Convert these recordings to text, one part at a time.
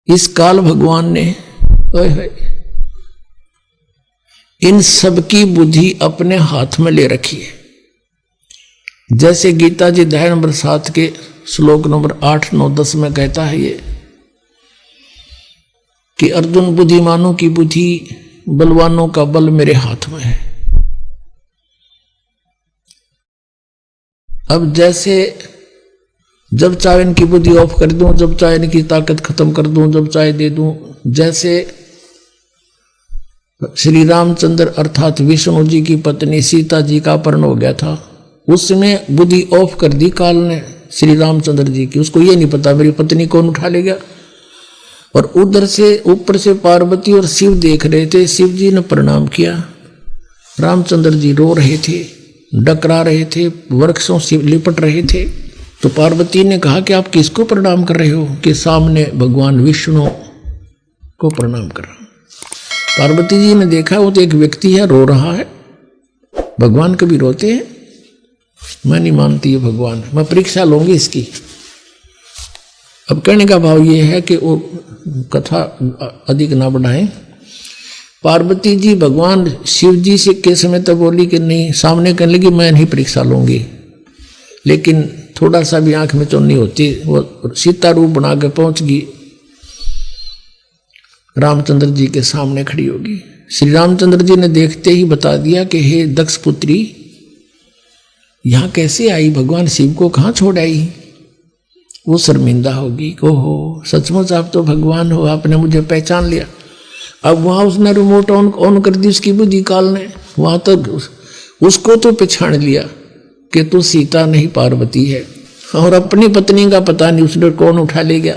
इस काल भगवान ने इन सबकी बुद्धि अपने हाथ में ले रखी है। जैसे गीता जी अध्याय नंबर 7 के श्लोक नंबर 8, 9, 10 में कहता है ये कि अर्जुन बुद्धिमानों की बुद्धि, बलवानों का बल मेरे हाथ में है। अब जैसे जब चाहे इनकी बुद्धि ऑफ कर दूं, जब चाहे इनकी ताकत खत्म कर दूं, जब चाहे दे दूं। जैसे श्री रामचंद्र अर्थात विष्णु जी की पत्नी सीता जी का अपहरण हो गया था, उसमें बुद्धि ऑफ कर दी काल ने श्री रामचंद्र जी की। उसको ये नहीं पता मेरी पत्नी कौन उठा ले गया। और उधर से ऊपर से पार्वती और शिव देख रहे थे। शिव जी ने प्रणाम किया, रामचंद्र जी रो रहे थे, डकरा रहे थे, वृक्षों से लिपट रहे थे। तो पार्वती ने कहा कि आप किसको प्रणाम कर रहे हो? कि सामने भगवान विष्णु को प्रणाम कर रहा हूं। पार्वती जी ने देखा वो तो एक व्यक्ति है, रो रहा है। भगवान कभी रोते हैं? मैं नहीं मानती है भगवान, मैं परीक्षा लूंगी इसकी। अब कहने का भाव ये है कि वो कथा अधिक ना बढ़ाएं। पार्वती जी भगवान शिव जी से के समय तक बोली कि नहीं, सामने कहने लगी मैं नहीं परीक्षा लूंगी। लेकिन थोड़ा सा भी आंख में चौनी होती, वो सीता रूप बना के पहुंच गई, रामचंद्र जी के सामने खड़ी होगी। श्री रामचंद्र जी ने देखते ही बता दिया कि हे दक्ष पुत्री, यहां कैसे आई? भगवान शिव को कहां छोड़ आई? वो शर्मिंदा होगी, ओहो सचमुच आप तो भगवान हो, आपने मुझे पहचान लिया। अब वहां उसने रिमोट ऑन कर दी उसकी बुद्धि काल ने। वहां तो उसको तो पहचान लिया कि तू सीता नहीं पार्वती है। और अपनी पत्नी का पता नहीं उसने कौन उठा ले गया।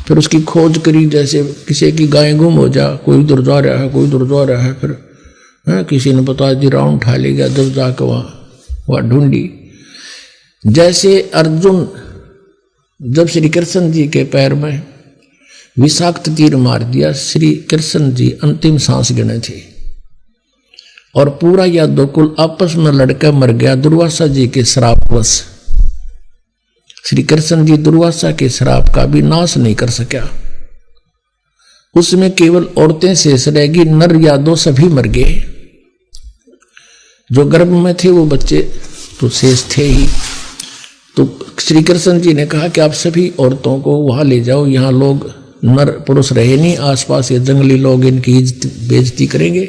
फिर उसकी खोज करी, जैसे किसी की गाय गुम हो जा, कोई उधर जा रहा है, कोई उधर जा रहा है। फिर किसी ने बता दी रावण उठा ले गया। जब जाकर वहाँ ढूंढी। जैसे अर्जुन जब श्री कृष्ण जी के पैर में विषाक्त तीर मार दिया, श्री कृष्ण जी अंतिम सांस गिने थे और पूरा यादवकुल आपस में लड़कर मर गया दुर्वासा जी के श्रापवश। श्री कृष्ण जी दुर्वासा के श्राप का भी नाश नहीं कर सका। उसमें केवल औरतें शेष रहेगी, नर यादव सभी मर गए। जो गर्भ में थे वो बच्चे तो शेष थे ही। तो श्री कृष्ण जी ने कहा कि आप सभी औरतों को वहां ले जाओ, यहाँ लोग नर पुरुष रहे नहीं, आसपास ये जंगली लोग इनकी बेइज्जती करेंगे।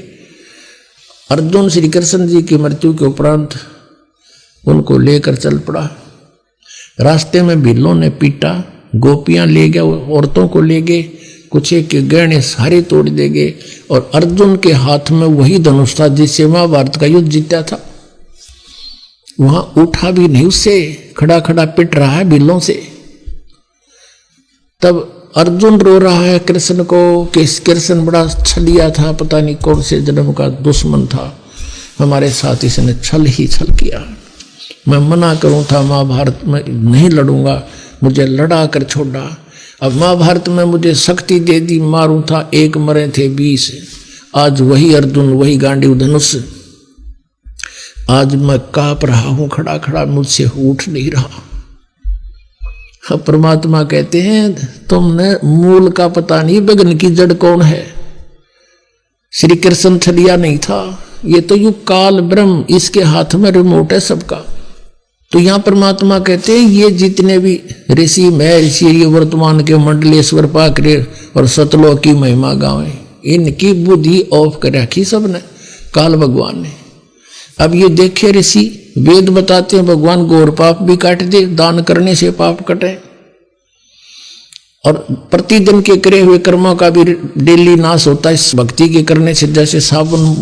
अर्जुन श्री कृष्ण जी की मृत्यु के उपरांत उनको लेकर चल पड़ा। रास्ते में बिल्लों ने पीटा, गोपियां ले गए, औरतों को ले गए, कुछ के गहने सारे तोड़ दे गए। और अर्जुन के हाथ में वही धनुष था जिससे महाभारत का युद्ध जीता था। वहां उठा भी नहीं, उससे खड़ा खड़ा पिट रहा है बिल्लों से। तब अर्जुन रो रहा है कृष्ण को कि कृष्ण बड़ा छलिया था, पता नहीं कौन से जन्म का दुश्मन था, हमारे साथ इसने छल ही छल किया। मैं मना करूं था महाभारत में नहीं लड़ूंगा, मुझे लड़ा कर छोड़ा। अब महाभारत में मुझे शक्ति दे दी, मारूं था 1 मरे थे 20। आज वही अर्जुन, वही गांडीव धनुष। आज मैं कांप रहा हूं खड़ा खड़ा, मुझसे उठ नहीं रहा। अब परमात्मा कहते हैं तुमने मूल का पता नहीं, बगन की जड़ कौन है। श्री कृष्ण छलिया नहीं था, ये तो यू काल ब्रह्म, इसके हाथ में रिमोट है सबका। तो यहां परमात्मा कहते हैं ये जितने भी ऋषि महर्षि, ये वर्तमान के मंडलेश्वर पाकरे और सतलोक की महिमा गावे, इनकी बुद्धि ऑफ कर रखी सबने काल भगवान ने। अब ये देखे ऋषि वेद बताते हैं भगवान गौर पाप भी काट दे, दान करने से पाप कटे। और प्रतिदिन के करे हुए कर्मों का भी डेली नाश होता है इस भक्ति के करने से। जैसे साबुन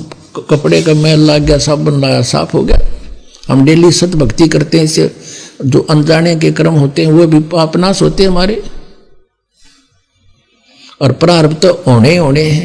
कपड़े का मैल लग गया, साबुन लाया साफ हो गया। हम डेली सत भक्ति करते हैं, इससे जो अनजाने के कर्म होते हैं वो भी पाप नाश होते हैं हमारे। और प्रारब्ध तो होने हैं।